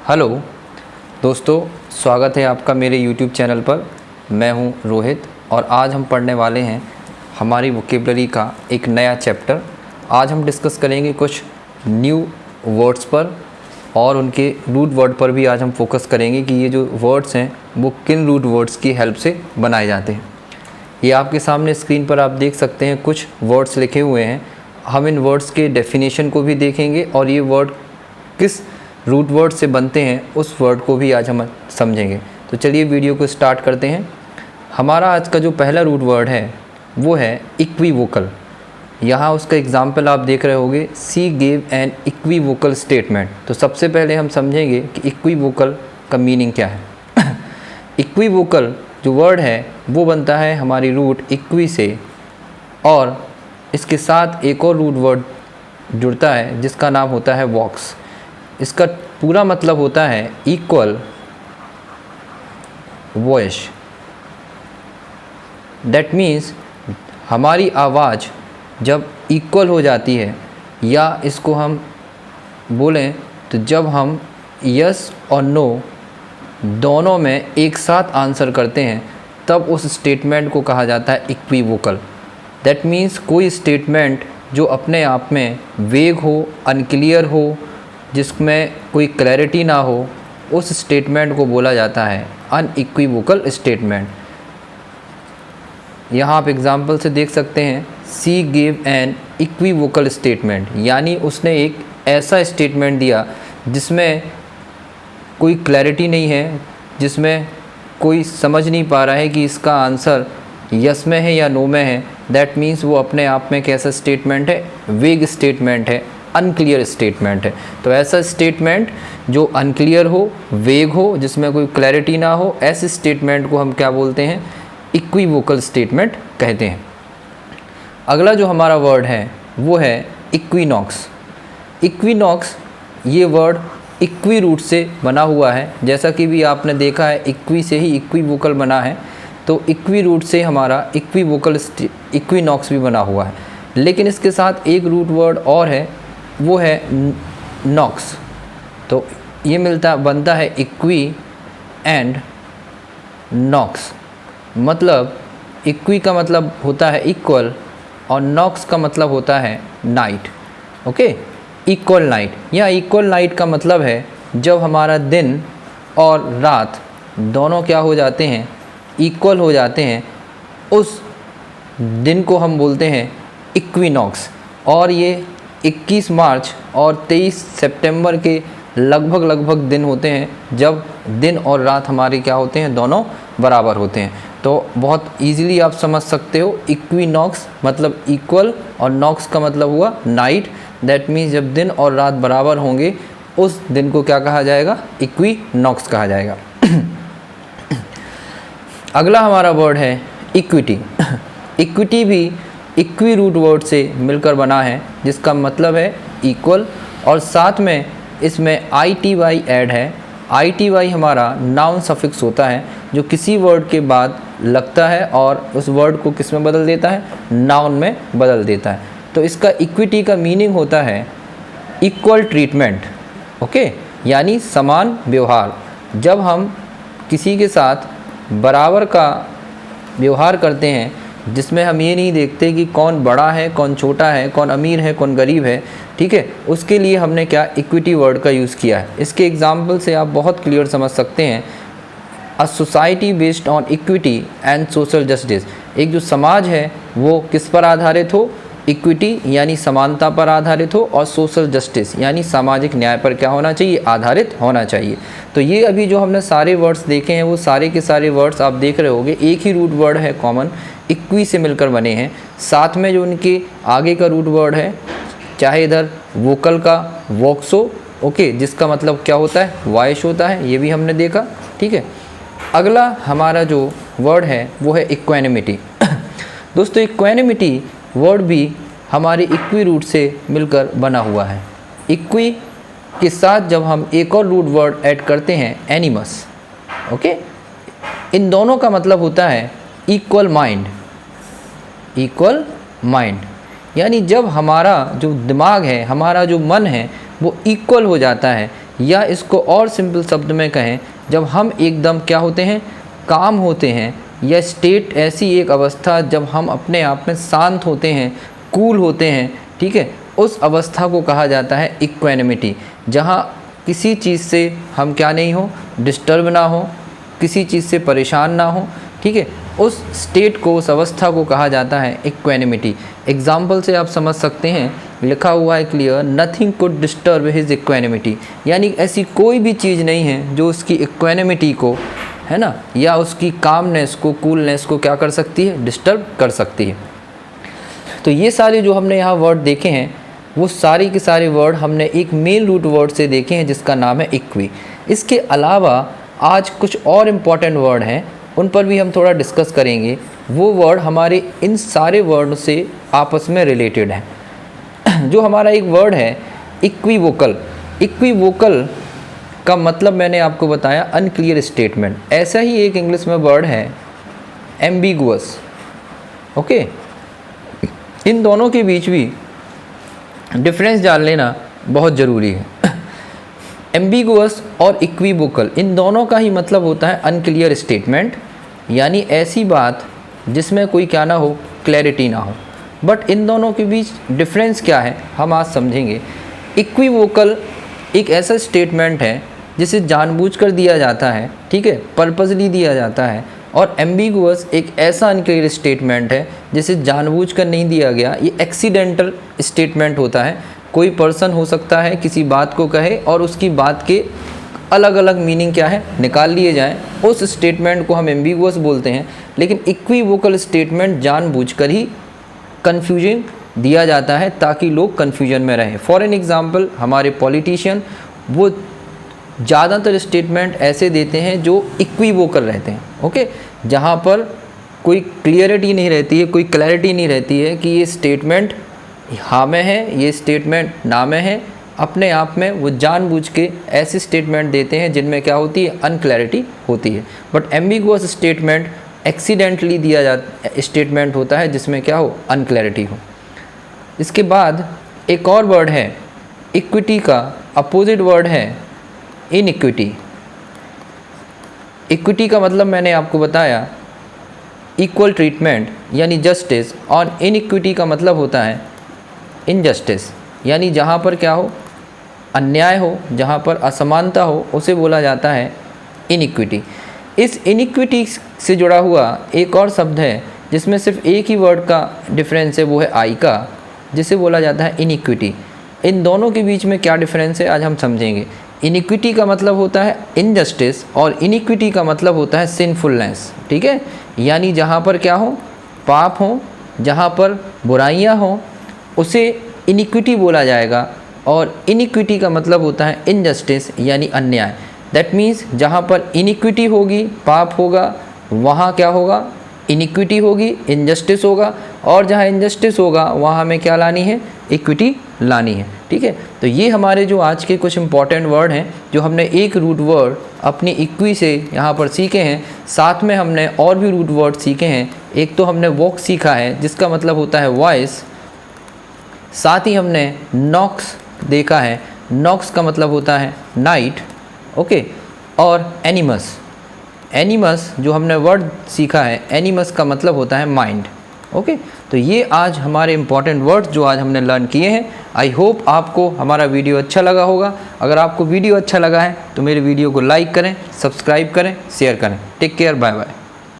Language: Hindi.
हेलो दोस्तों, स्वागत है आपका मेरे YouTube चैनल पर। मैं हूं रोहित और आज हम पढ़ने वाले हैं हमारी वोकेबलरी का एक नया चैप्टर। आज हम डिस्कस करेंगे कुछ न्यू वर्ड्स पर और उनके रूट वर्ड पर भी आज हम फोकस करेंगे कि ये जो वर्ड्स हैं वो किन रूट वर्ड्स की हेल्प से बनाए जाते हैं। ये आपके सामने स्क्रीन पर आप देख सकते हैं, कुछ वर्ड्स लिखे हुए हैं। हम इन वर्ड्स के डेफिनेशन को भी देखेंगे और ये वर्ड किस रूट वर्ड से बनते हैं उस वर्ड को भी आज हम समझेंगे। तो चलिए वीडियो को स्टार्ट करते हैं। हमारा आज का जो पहला रूट वर्ड है वो है इक्विवोकल। यहाँ उसका एग्जाम्पल आप देख रहे होंगे, सी गेव एन इक्विवोकल स्टेटमेंट। तो सबसे पहले हम समझेंगे कि इक्विवोकल का मीनिंग क्या है। इक्विवोकल जो वर्ड है वो बनता है हमारी रूट इक्वी से और इसके साथ एक और रूट वर्ड जुड़ता है जिसका नाम होता है वॉक्स। इसका पूरा मतलब होता है इक्वल वॉइस। दैट मीन्स हमारी आवाज़ जब इक्वल हो जाती है, या इसको हम बोलें तो जब हम यस और नो दोनों में एक साथ आंसर करते हैं, तब उस स्टेटमेंट को कहा जाता है इक्विवोकल। दैट मीन्स कोई स्टेटमेंट जो अपने आप में वेग हो, अनक्लियर हो, जिसमें कोई क्लैरिटी ना हो, उस स्टेटमेंट को बोला जाता है अनइक्विवोकल स्टेटमेंट। यहाँ आप एग्जाम्पल से देख सकते हैं, सी गेव एन इक्विवोकल स्टेटमेंट, यानी उसने एक ऐसा स्टेटमेंट दिया जिसमें कोई क्लैरिटी नहीं है, जिसमें कोई समझ नहीं पा रहा है कि इसका आंसर यस में है या नो में है। दैट मीन्स वो अपने आप में कैसा स्टेटमेंट है, वेग स्टेटमेंट है, अनक्लियर स्टेटमेंट है। तो ऐसा स्टेटमेंट जो अनक्लियर हो, वेग हो, जिसमें कोई क्लैरिटी ना हो, ऐसे स्टेटमेंट को हम क्या बोलते हैं, इक्विवोकल स्टेटमेंट कहते हैं। अगला जो हमारा वर्ड है वो है इक्विनॉक्स। इक्विनॉक्स ये वर्ड इक्वी रूट से बना हुआ है, जैसा कि भी आपने देखा है इक्वी से ही इक्विवोकल बना है। तो इक्वी रूट से हमारा इक्विवोकल इक्विनॉक्स भी बना हुआ है। लेकिन इसके साथ एक रूट वर्ड और है, वो है नॉक्स। तो ये बनता है इक्वी एंड नॉक्स। मतलब इक्वी का मतलब होता है इक्वल और नॉक्स का मतलब होता है नाइट। ओके, इक्वल नाइट या इक्वल नाइट का मतलब है जब हमारा दिन और रात दोनों क्या हो जाते हैं, इक्वल हो जाते हैं, उस दिन को हम बोलते हैं इक्विनॉक्स। और ये 21 मार्च और 23 सितंबर के लगभग दिन होते हैं जब दिन और रात हमारे क्या होते हैं, दोनों बराबर होते हैं। तो बहुत इजीली आप समझ सकते हो, इक्विनॉक्स मतलब इक्वल और नॉक्स का मतलब हुआ नाइट। दैट मीन्स जब दिन और रात बराबर होंगे उस दिन को क्या कहा जाएगा, इक्विनॉक्स कहा जाएगा। अगला हमारा वर्ड है इक्विटी। इक्विटी भी इक्वी रूट वर्ड से मिलकर बना है, जिसका मतलब है इक्वल, और साथ में इसमें ITY ऐड है। ITY हमारा नाउन सफिक्स होता है जो किसी वर्ड के बाद लगता है और उस वर्ड को किस में बदल देता है, नाउन में बदल देता है। तो इसका इक्विटी का मीनिंग होता है इक्वल ट्रीटमेंट। ओके, यानी समान व्यवहार। जब हम किसी के साथ बराबर का व्यवहार करते हैं, जिसमें हम ये नहीं देखते कि कौन बड़ा है, कौन छोटा है, कौन अमीर है, कौन गरीब है, ठीक है, उसके लिए हमने क्या इक्विटी वर्ड का यूज़ किया है। इसके एग्जाम्पल से आप बहुत क्लियर समझ सकते हैं। A society based on equity and social justice. एक जो समाज है वो किस पर आधारित हो, इक्विटी यानी समानता पर आधारित हो, और सोशल जस्टिस यानी सामाजिक न्याय पर क्या होना चाहिए, आधारित होना चाहिए। तो ये अभी जो हमने सारे वर्ड्स देखे हैं वो सारे के सारे वर्ड्स आप देख रहे होंगे, एक ही रूट वर्ड है कॉमन, इक्वी से मिलकर बने हैं। साथ में जो उनके आगे का रूट वर्ड है, चाहे इधर वोकल का वॉक्सो, ओके, जिसका मतलब क्या होता है, वॉइस होता है, ये भी हमने देखा, ठीक है। अगला हमारा जो वर्ड है वो है इक्वेनिमिटी। दोस्तों इक्वेनिमिटी वर्ड भी हमारे इक्वी रूट से मिलकर बना हुआ है। इक्वी के साथ जब हम एक और रूट वर्ड ऐड करते हैं, एनिमस, ओके, इन दोनों का मतलब होता है इक्वल माइंड। इक्वल माइंड यानी जब हमारा जो दिमाग है, हमारा जो मन है, वो इक्वल हो जाता है, या इसको और सिंपल शब्द में कहें, जब हम एकदम क्या होते हैं, काम होते हैं, या स्टेट ऐसी एक अवस्था जब हम अपने आप में शांत होते हैं, कूल होते हैं, ठीक है, उस अवस्था को कहा जाता है इक्वेनिमिटी, जहाँ किसी चीज़ से हम क्या नहीं हो, डिस्टर्ब ना हो, किसी चीज़ से परेशान ना हो, ठीक है, उस स्टेट को, उस अवस्था को कहा जाता है इक्वेनिमिटी। एग्जाम्पल से आप समझ सकते हैं, लिखा हुआ है clear, nothing could disturb his equanimity, यानी ऐसी कोई भी चीज़ नहीं है जो उसकी इक्वेनिमिटी को, है ना, या उसकी कामनेस को, कूलनेस को क्या कर सकती है, डिस्टर्ब कर सकती है। तो ये सारे जो हमने यहाँ वर्ड देखे हैं, वो सारे के सारे वर्ड हमने एक मेन रूट वर्ड से देखे हैं जिसका नाम है इक्वी। इसके अलावा आज कुछ और इम्पॉर्टेंट वर्ड हैं, उन पर भी हम थोड़ा डिस्कस करेंगे। वो वर्ड हमारे इन सारे वर्ड से आपस में रिलेटेड हैं। जो हमारा एक वर्ड है इक्वीवोकल, इक्वीवोकल का मतलब मैंने आपको बताया अनक्लियर स्टेटमेंट। ऐसा ही एक इंग्लिश में वर्ड है एम्बिगुअस। ओके, इन दोनों के बीच भी डिफरेंस जान लेना बहुत ज़रूरी है। एम्बिगुअस और इक्वीवोकल, इन दोनों का ही मतलब होता है अनक्लियर स्टेटमेंट, यानी ऐसी बात जिसमें कोई क्या ना हो, क्लैरिटी ना हो। बट इन दोनों के बीच डिफरेंस क्या है हम आज समझेंगे। इक्वीवोकल एक ऐसा स्टेटमेंट है जिसे जानबूझकर दिया जाता है, ठीक है, पर्पसली दिया जाता है, और एम्बिगुअस एक ऐसा अनक्लियर स्टेटमेंट है जिसे जानबूझकर नहीं दिया गया, ये एक्सीडेंटल स्टेटमेंट होता है। कोई पर्सन हो सकता है किसी बात को कहे और उसकी बात के अलग अलग मीनिंग क्या है निकाल लिए जाएं, उस स्टेटमेंट को हम एम्बिगुअस बोलते हैं। लेकिन इक्वीवोकल स्टेटमेंट जानबूझकर ही कन्फ्यूजन दिया जाता है ताकि लोग कन्फ्यूजन में रहें। फॉर एन एग्ज़ाम्पल, हमारे पॉलिटिशियन वो ज़्यादातर स्टेटमेंट ऐसे देते हैं जो इक्वीवोकल रहते हैं, ओके, जहाँ पर कोई क्लियरिटी नहीं रहती है, कोई क्लैरिटी नहीं रहती है कि ये स्टेटमेंट हाँ में है, ये स्टेटमेंट ना में है। अपने आप में वो जानबूझ के ऐसे स्टेटमेंट देते हैं जिनमें क्या होती है, अनक्लैरिटी होती है। बट एम्बिगुअस स्टेटमेंट एक्सीडेंटली दिया जाता स्टेटमेंट होता है जिसमें क्या हो, अनक्लैरिटी हो। इसके बाद एक और वर्ड है इक्विटी का अपोजिट वर्ड है इनइक्विटी। इक्विटी का मतलब मैंने आपको बताया इक्वल ट्रीटमेंट यानी जस्टिस, और इनइक्विटी का मतलब होता है इनजस्टिस, यानी जहाँ पर क्या हो, अन्याय हो, जहाँ पर असमानता हो, उसे बोला जाता है इनइक्विटी। इस इनइक्विटी से जुड़ा हुआ एक और शब्द है जिसमें सिर्फ एक ही वर्ड का डिफरेंस है, वो है आई का, जिसे बोला जाता है इनइक्विटी। इन दोनों के बीच में क्या डिफरेंस है आज हम समझेंगे। इनइक्विटी का मतलब होता है इनजस्टिस और इनइक्विटी का मतलब होता है सिनफुलनेस, ठीक है, यानी जहाँ पर क्या हो, पाप हो, जहाँ पर बुराइयाँ हो, उसे इनइक्विटी बोला जाएगा। और इनइक्विटी का मतलब होता है इनजस्टिस यानी अन्याय। दैट मीन्स जहाँ पर इनइक्विटी होगी, पाप होगा, वहाँ क्या होगा, इनइक्विटी होगी, इनजस्टिस होगा, और जहाँ इनजस्टिस होगा वहाँ हमें क्या लानी है, इक्विटी लानी है, ठीक है। तो ये हमारे जो आज के कुछ इंपॉर्टेंट वर्ड हैं जो हमने एक रूट वर्ड अपनी इक्वी से यहाँ पर सीखे हैं। साथ में हमने और भी रूट वर्ड सीखे हैं। एक तो हमने वॉक सीखा है जिसका मतलब होता है वॉइस, साथ ही हमने नॉक्स देखा है, नॉक्स का मतलब होता है नाइट, ओके, और एनिमस, एनिमस जो हमने वर्ड सीखा है, एनिमस का मतलब होता है माइंड, ओके। तो ये आज हमारे इंपॉर्टेंट वर्ड्स जो आज हमने लर्न किए हैं। आई होप आपको हमारा वीडियो अच्छा लगा होगा। अगर आपको वीडियो अच्छा लगा है तो मेरे वीडियो को लाइक करें, सब्सक्राइब करें, शेयर करें। Take care, bye bye.